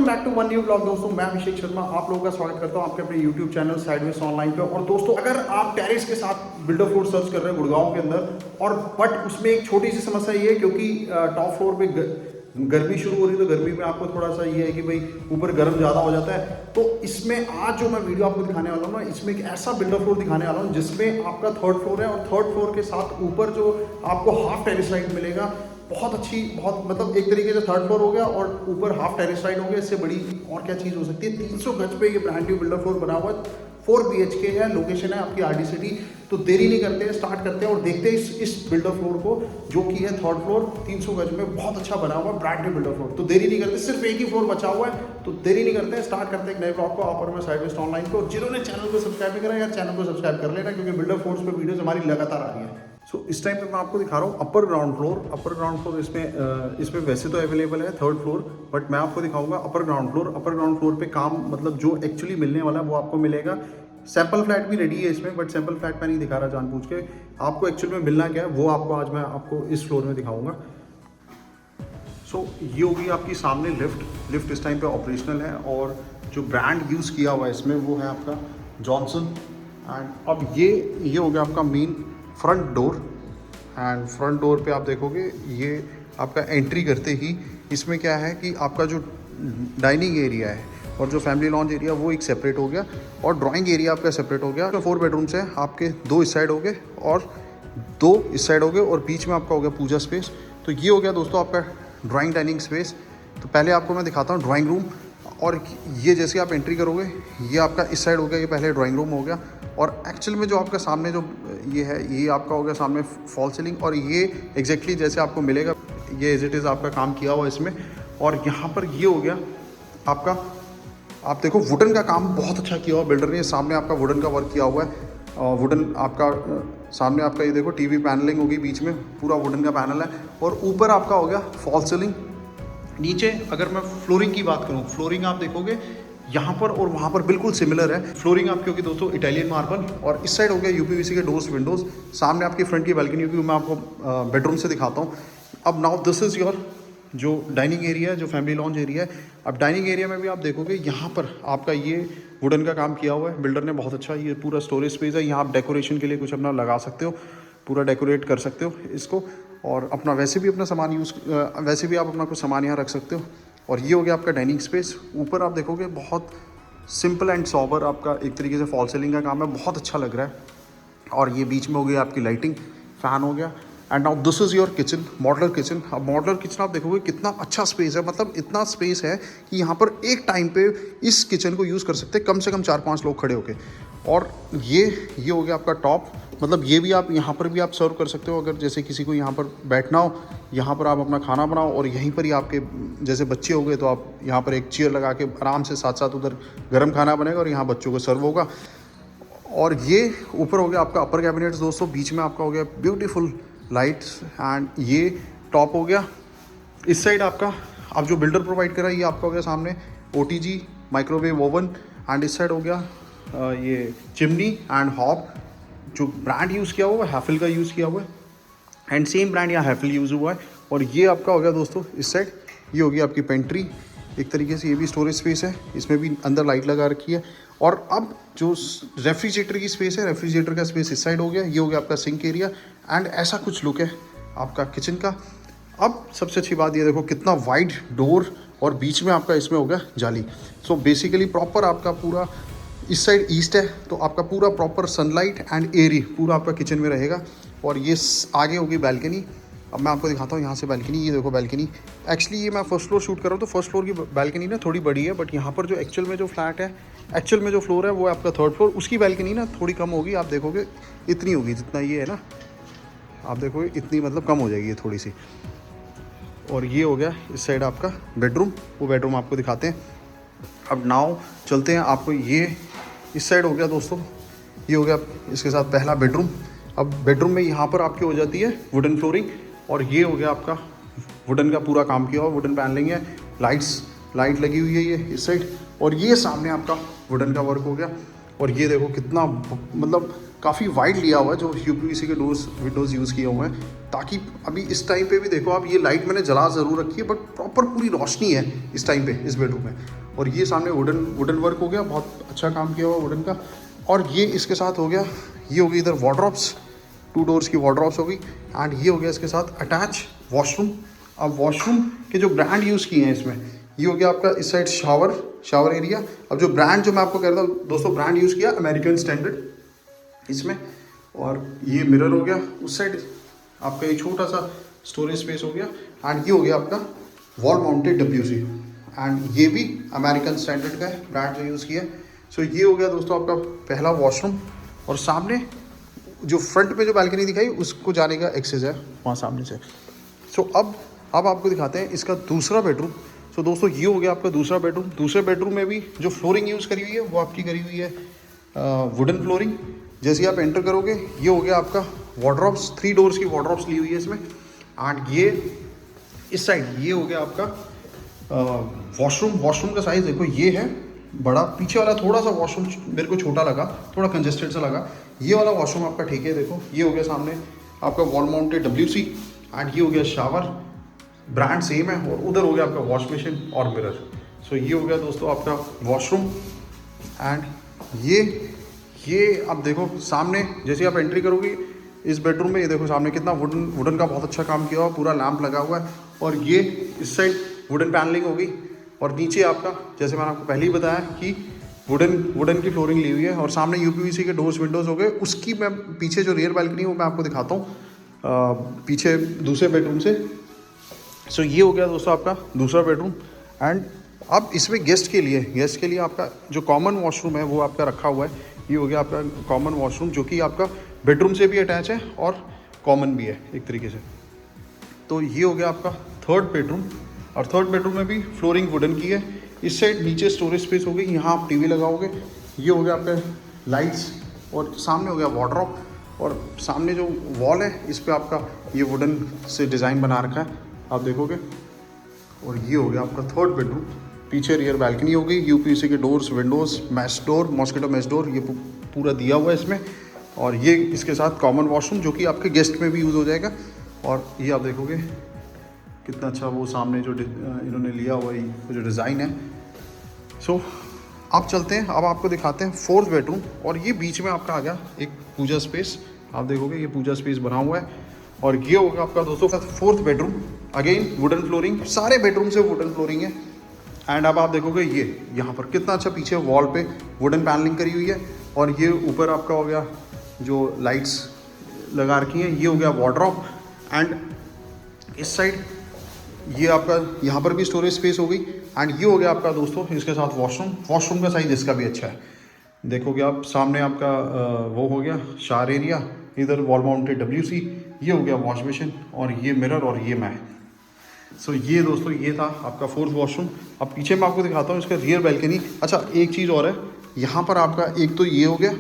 Welcome back to one new blog. दोस्तों मैं अभिषेक शर्मा आप लोगों का स्वागत करता हूं आपके अपने यूट्यूब चैनल साइडवेज ऑनलाइन पे। और दोस्तों अगर आप टेरेस के साथ बिल्डर फ्लोर सर्च कर रहे हैं गुड़गांव के अंदर, और बट उसमें एक छोटी सी समस्या ये है क्योंकि टॉप फ्लोर पे गर्मी शुरू हो रही है, तो गर्मी में आपको थोड़ा सा ये है कि भाई ऊपर गर्म ज़्यादा हो जाता है। तो इसमें आज जो मैं वीडियो आपको दिखाने वाला हूँ ना, इसमें एक ऐसा बिल्डर फ्लोर दिखाने वाला हूँ जिसमें आपका थर्ड फ्लोर है और थर्ड फ्लोर के साथ ऊपर जो आपको हाफ टेरेस लाइट मिलेगा। बहुत अच्छी, बहुत मतलब एक तरीके से थर्ड फ्लोर हो गया और ऊपर हाफ टेरेस साइड हो गया। इससे बड़ी और क्या चीज़ हो सकती है। 300 गज पे ये ब्रांड न्यू बिल्डर फ्लोर बना हुआ है, 4 BHK है, लोकेशन है आपकी RD सिटी। तो देरी नहीं करते हैं, स्टार्ट करते हैं और देखते हैं इस बिल्डर फ्लोर को, जो कि है थर्ड फ्लोर 300 गज में बहुत अच्छा बना हुआ ब्रांड न्यू बिल्डर फ्लोर। तो देरी नहीं करते, सिर्फ एक ही फ्लोर बचा हुआ है, तो देरी नहीं करते हैं, स्टार्ट करते हैं एक नए ब्लॉग को। आप और मैं साइडवेज ऑनलाइन को, जिन्होंने चैनल को सब्सक्राइब नहीं करा यार, चैनल को सब्सक्राइब कर लेना, क्योंकि बिल्डर फ्लोर्स पे वीडियोस हमारी लगातार आ रही है। इस टाइम पे मैं आपको दिखा रहा हूँ अपर ग्राउंड फ्लोर। इसमें वैसे तो अवेलेबल है थर्ड फ्लोर, बट मैं आपको दिखाऊंगा upper ground floor. Upper ground floor पे काम मतलब जो एक्चुअली मिलने वाला है वो आपको मिलेगा। सैंपल फ्लैट भी रेडी है इसमें, बट सैंपल फ्लैट मैं नहीं दिखा रहा जानबूझ के। आपको एक्चुअल में मिलना क्या है वो आपको आज मैं आपको इस फ्लोर में दिखाऊंगा। ये होगी आपकी सामने लिफ्ट इस टाइम पे ऑपरेशनल है, और जो ब्रांड यूज़ किया हुआ है इसमें वो है आपका जॉनसन। एंड अब ये हो गया आपका main front door. And front door पे आप देखोगे ये आपका एंट्री करते ही इसमें क्या है कि आपका जो डाइनिंग एरिया है और जो फैमिली लॉन्ज एरिया वो एक सेपरेट हो गया, और ड्राइंग एरिया आपका सेपरेट हो गया। 4 बेडरूम्स हैं आपके, 2 इस साइड हो गए और 2 इस साइड हो गए, और बीच में आपका हो गया पूजा स्पेस। तो ये हो गया दोस्तों आपका ड्राइंग डाइनिंग स्पेस। तो पहले आपको मैं दिखाता हूँ ड्राइंग रूम। और ये जैसे आप एंट्री करोगे ये आपका इस साइड हो गया, ये पहले ड्राइंग रूम हो गया। और एक्चुअल में जो आपका सामने जो ये है ये आपका हो गया सामने फॉल सीलिंग, और ये एग्जैक्टली जैसे आपको मिलेगा ये एज इट इज़ आपका काम किया हुआ इसमें। और यहाँ पर ये हो गया आपका, आप देखो वुडन का काम बहुत अच्छा किया हुआ बिल्डर ने। सामने आपका वुडन का वर्क किया हुआ है, वुडन आपका सामने आपका ये देखो टीवी पैनलिंग होगी, बीच में पूरा वुडन का पैनल है, और ऊपर आपका हो गया फॉल सीलिंग। नीचे अगर मैं फ्लोरिंग की बात करूँ, फ्लोरिंग आप देखोगे यहाँ पर और वहाँ पर बिल्कुल सिमिलर है। फ्लोरिंग आपकी होगी दोस्तों इटालियन मार्बल, और इस साइड हो गया UPVC के डोर्स विंडोज़। सामने आपकी फ्रंट की बैल्कनी होगी, मैं आपको बेडरूम से दिखाता हूँ। अब नाउ दिस इज़ योर जो डाइनिंग एरिया है, जो फैमिली लॉन्ज एरिया है। अब डाइनिंग एरिया में भी आप देखोगे यहाँ पर आपका ये वुडन का काम किया हुआ है बिल्डर ने, बहुत अच्छा। ये पूरा स्टोरेज स्पेस है, यहाँ आप डेकोरेशन के लिए कुछ अपना लगा सकते हो, पूरा डेकोरेट कर सकते हो इसको, और अपना वैसे भी अपना सामान वैसे भी आप अपना कुछ सामान यहाँ रख सकते हो। और ये हो गया आपका डाइनिंग स्पेस। ऊपर आप देखोगे बहुत सिंपल एंड सॉबर आपका एक तरीके से फॉल सीलिंग का काम है, बहुत अच्छा लग रहा है। और ये बीच में हो गया आपकी लाइटिंग, फ़ैन हो गया। And now this is your kitchen, modeller kitchen. अब मॉडलर किचन आप देखोगे कितना अच्छा स्पेस है, मतलब इतना स्पेस है कि यहाँ पर एक टाइम पे इस किचन को यूज़ कर सकते हैं कम से कम 4-5 लोग खड़े होके। और ये हो गया आपका टॉप, मतलब ये भी आप यहाँ पर भी आप सर्व कर सकते हो। अगर जैसे किसी को यहाँ पर बैठना हो, यहाँ पर आप अपना खाना बनाओ, और यहीं पर ही आपके जैसे बच्चे हो गए तो आप यहाँ पर एक चेयर लगा के आराम से साथ साथ उधर गर्म खाना बनेगा और यहाँ बच्चों को सर्व होगा। और ये ऊपर हो गया आपका अपर कैबिनेट्स दोस्तों, बीच में आपका हो गया ब्यूटीफुल लाइट्स। एंड ये टॉप हो गया। इस साइड आपका अब जो बिल्डर प्रोवाइड करा ये आपका हो गया सामने OTG माइक्रोवेव ओवन। एंड इस साइड हो गया ये चिमनी एंड हॉब। जो ब्रांड यूज़ किया हुआ है हैफिल का यूज़ किया हुआ है, एंड सेम ब्रांड यहाँ हैफिल यूज़ हुआ है। और ये आपका हो गया दोस्तों इस साइड, ये होगी आपकी पेंट्री एक तरीके से, ये भी स्टोरेज स्पेस है, इसमें भी अंदर लाइट लगा रखी है। और अब जो रेफ्रिजरेटर की स्पेस है, रेफ्रिजरेटर का स्पेस इस साइड हो गया, ये हो गया आपका सिंक एरिया। एंड ऐसा कुछ लुक है आपका किचन का। अब सबसे अच्छी बात ये देखो कितना वाइड डोर, और बीच में आपका इसमें हो गया जाली। बेसिकली प्रॉपर आपका पूरा इस साइड ईस्ट है, तो आपका पूरा प्रॉपर सनलाइट एंड एरी पूरा आपका किचन में रहेगा। और ये आगे होगी बैल्कनी। अब मैं आपको दिखाता हूँ यहाँ से बैल्कनी। ये देखो बैल्कनी, एक्चुअली ये मैं फर्स्ट फ्लोर शूट कर रहा हूँ, तो फर्स्ट फ्लोर की बैल्कनी ना थोड़ी बड़ी है, बट यहाँ पर जो एक्चुअल में जो फ्लैट है, एक्चुअल में जो फ्लोर है वो है आपका थर्ड फ्लोर, उसकी बैल्कनी ना थोड़ी कम होगी। आप देखोगे इतनी होगी जितना ये है ना, आप देखोगे इतनी मतलब कम हो जाएगी ये थोड़ी सी। और ये हो गया इस साइड आपका बेडरूम, वो बेडरूम आपको दिखाते हैं। अब नाउ चलते हैं आपको, ये इस साइड हो गया दोस्तों, ये हो गया इसके साथ पहला बेडरूम। अब बेडरूम में यहाँ पर आपकी हो जाती है वुडन फ्लोरिंग, और ये हो गया आपका वुडन का पूरा काम किया हुआ, वुडन पैनलिंग है, लाइट लगी हुई है ये इस साइड। और ये सामने आपका वुडन का वर्क हो गया। और ये देखो कितना मतलब काफ़ी वाइड लिया हुआ है, जो यूपीवीसी के डोर्स विंडोज़ यूज़ किए हुए हैं, ताकि अभी इस टाइम पे भी देखो आप, ये लाइट मैंने जला ज़रूर रखी है बट प्रॉपर पूरी रोशनी है इस टाइम पे इस बेडरूम में। और ये सामने वुडन वर्क हो गया, बहुत अच्छा काम किया हुआ वुडन का। और ये इसके साथ हो गया, ये हो गई इधर वार्डरोब्स, 2 डोर्स की वार्डरोब्स हो गई। एंड ये हो गया इसके साथ अटैच वॉशरूम। अब वॉशरूम के जो ब्रांड यूज़ किए हैं इसमें, ये हो गया आपका इस साइड शावर एरिया। अब जो ब्रांड जो मैं आपको कह रहा था दोस्तों, ब्रांड यूज़ किया अमेरिकन स्टैंडर्ड इसमें। और ये मिरर हो गया, उस साइड आपका एक छोटा सा स्टोरेज स्पेस हो गया। एंड ये हो गया आपका वॉल माउंटेड WC, एंड ये भी अमेरिकन स्टैंडर्ड का है ब्रांड जो यूज़ किया है। सो ये हो गया दोस्तों आपका पहला वॉशरूम। और सामने जो फ्रंट में जो बालकनी दिखाई, उसको जाने का एक्सेस है वहाँ सामने से। सो अब आपको दिखाते हैं इसका दूसरा बेडरूम। सो दोस्तों ये हो गया आपका दूसरा बेडरूम। दूसरे बेडरूम में भी जो फ्लोरिंग यूज़ करी हुई है वो आपकी करी हुई है वुडन फ्लोरिंग। जैसे आप एंटर करोगे, ये हो गया आपका वार्डरोब्स, 3 डोर्स की वार्डरोब्स ली हुई है इसमें। एंड ये इस साइड ये हो गया आपका वॉशरूम का साइज़ देखो, ये है बड़ा। पीछे वाला थोड़ा सा वॉशरूम मेरे को छोटा लगा, थोड़ा कंजेस्टेड सा लगा। ये वाला वॉशरूम आपका ठीक है, देखो ये हो गया सामने आपका वॉल माउंटेड WC। एंड ये हो गया शावर, ब्रांड सेम है। और उधर हो गया आपका वॉश बेसिन और मिरर। सो ये हो गया दोस्तों आपका वॉशरूम। एंड ये आप देखो सामने, जैसे आप एंट्री करोगे इस बेडरूम में, ये देखो सामने कितना वुडन का बहुत अच्छा काम किया हुआ, पूरा लैंप लगा हुआ है। और ये इस साइड वुडन पैनलिंग होगी। और नीचे आपका, जैसे मैंने आपको पहले ही बताया कि वुडन की फ्लोरिंग ली हुई है। और सामने यूपीवीसी के डोर्स विंडोज़ हो गए। उसकी मैं पीछे जो रियर बालकनी है वो मैं आपको दिखाता हूँ पीछे दूसरे बेडरूम से। सो ये हो गया दोस्तों आपका दूसरा बेडरूम। एंड अब इसमें गेस्ट के लिए आपका जो कॉमन वॉशरूम है वो आपका रखा हुआ है। ये हो गया आपका कॉमन वॉशरूम, जो कि आपका बेडरूम से भी अटैच है और कॉमन भी है एक तरीके से। तो ये हो गया आपका थर्ड बेडरूम। और थर्ड बेडरूम में भी फ्लोरिंग वुडन की है। इस साइड नीचे स्टोरेज स्पेस हो गई, यहाँ आप टीवी लगाओगे। ये हो गया आपका लाइट्स, और सामने हो गया वार्डरोब। और सामने जो वॉल है इस पर आपका ये वुडन से डिज़ाइन बना रखा है, आप देखोगे। और ये हो गया आपका थर्ड बेडरूम। पीछे रियर बालकनी हो गई, यूपीवीसी के doors Windows, mash door, mosquito mash door, ये पूरा दिया हुआ है इसमें। और ये इसके साथ कॉमन वॉशरूम, जो कि आपके गेस्ट में भी यूज़ हो जाएगा। और ये आप देखोगे कितना अच्छा वो सामने जो इन्होंने लिया हुआ है वो जो डिज़ाइन है। सो अब चलते हैं, अब आपको दिखाते हैं फोर्थ बेडरूम। और ये बीच में आपका आ गया एक पूजा स्पेस, आप देखोगे ये पूजा स्पेस बना हुआ है। और ये होगा आपका दोस्तों fourth bedroom. Again wooden flooring, सारे बेडरूम से वुडन फ्लोरिंग है। एंड अब आप देखोगे ये यहाँ पर कितना अच्छा पीछे वॉल पे वुडन पैनलिंग करी हुई है। और ये ऊपर आपका हो गया जो लाइट्स लगा रखी हैं, ये हो गया वार्डरोब। एंड इस साइड ये आपका यहाँ पर भी स्टोरेज स्पेस हो गई। एंड ये हो गया आपका दोस्तों इसके साथ वॉशरूम का साइज़ इसका भी अच्छा है। देखोगे आप सामने आपका वो हो गया शावर एरिया, इधर वॉल माउंटेड WC, ये हो गया वॉश बेसिन, और ये मिरर, और ये मैं। सो ये दोस्तों ये था आपका फोर्थ वॉशरूम। अब पीछे मैं आपको दिखाता हूँ इसका रियर बालकनी। अच्छा एक चीज़ और है, यहाँ पर आपका एक तो ये हो गया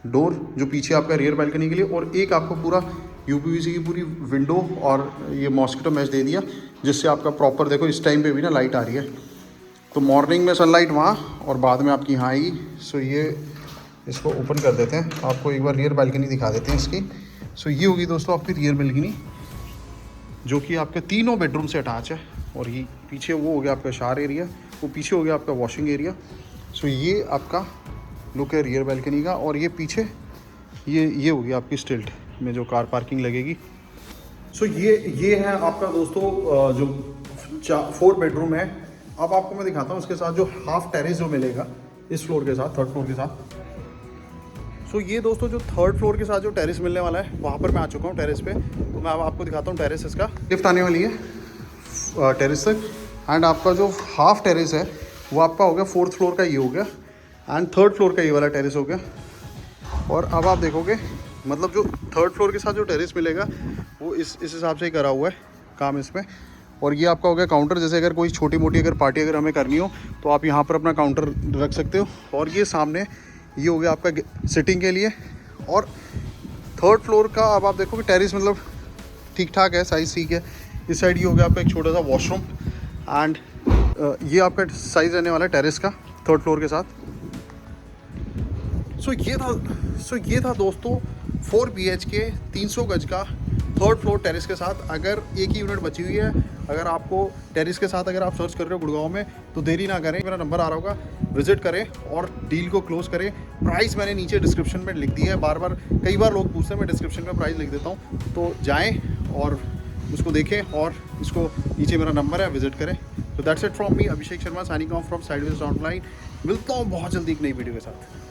डोर जो पीछे आपका रियर बालकनी के लिए, और एक आपको पूरा यूपीवीसी की पूरी विंडो और ये मॉस्किटो मैश दे दिया, जिससे आपका प्रॉपर देखो इस टाइम पे भी ना लाइट आ रही है। तो मॉर्निंग में सनलाइट वहाँ और बाद में आपकी यहाँ आएगी। सो ये इसको ओपन कर देते हैं, आपको एक बार रियर बालकनी दिखा देते हैं इसकी। सो ये होगी दोस्तों आपकी रियर बालकनी, जो कि आपके तीनों बेडरूम से अटैच है। और ये पीछे वो हो गया आपका शावर एरिया, वो पीछे हो गया आपका वॉशिंग एरिया। सो ये आपका लुक है रियर बालकनी का। और ये पीछे ये होगी आपकी स्टिल्ट में जो कार पार्किंग लगेगी। सो ये है आपका दोस्तों जो 4 बेडरूम है। अब आपको मैं दिखाता हूँ उसके साथ जो हाफ टेरेस जो मिलेगा इस फ्लोर के साथ, थर्ड फ्लोर के साथ। सो ये दोस्तों जो थर्ड फ्लोर के साथ जो टेरेस मिलने वाला है, वहाँ पर मैं आ चुका हूँ टेरेस पे। तो मैं अब आपको दिखाता हूँ टेरेस, इसका लिफ्ट आने वाली है टेरेस तक। एंड आपका जो हाफ टेरेस है वो आपका हो गया 4th फ्लोर का, ये हो गया। एंड 3rd फ्लोर का ये वाला टेरेस हो गया। और अब आप देखोगे मतलब जो 3rd फ्लोर के साथ जो टेरेस मिलेगा वो इस हिसाब से ही करा हुआ है काम इसमें। और ये आपका हो गया काउंटर, जैसे अगर कोई छोटी मोटी अगर पार्टी अगर हमें करनी हो तो आप यहाँ पर अपना काउंटर रख सकते हो। और ये सामने ये हो गया आपका सिटिंग के लिए। और 3rd फ्लोर का अब आप देखोगे टेरेस मतलब ठीक ठाक है, साइज़ ठीक है। इस साइड ये हो गया आपका एक छोटा सा वॉशरूम। एंड ये आपका साइज़ रहने वाला है टेरेस का 3rd फ्लोर के साथ। सो ये था दोस्तों 4 BHK 300 गज का 3rd फ्लोर टेरेस के साथ। अगर एक ही यूनिट बची हुई है, अगर आपको टेरेस के साथ अगर आप सर्च कर रहे हो गुड़गांव में, तो देरी ना करें, मेरा नंबर आ रहा होगा, विजिट करें और डील को क्लोज करें। प्राइस मैंने नीचे डिस्क्रिप्शन में लिख दिया है, बार बार कई बार लोग पूछते हैं, मैं डिस्क्रिप्शन में प्राइस लिख देता हूँ, तो जाएँ और उसको देखें और इसको नीचे मेरा नंबर है, विजिट करें। तो that's it from me, Abhishek Sharma, signing off from sideways online. मिलता हूँ बहुत जल्दी एक नई वीडियो के साथ।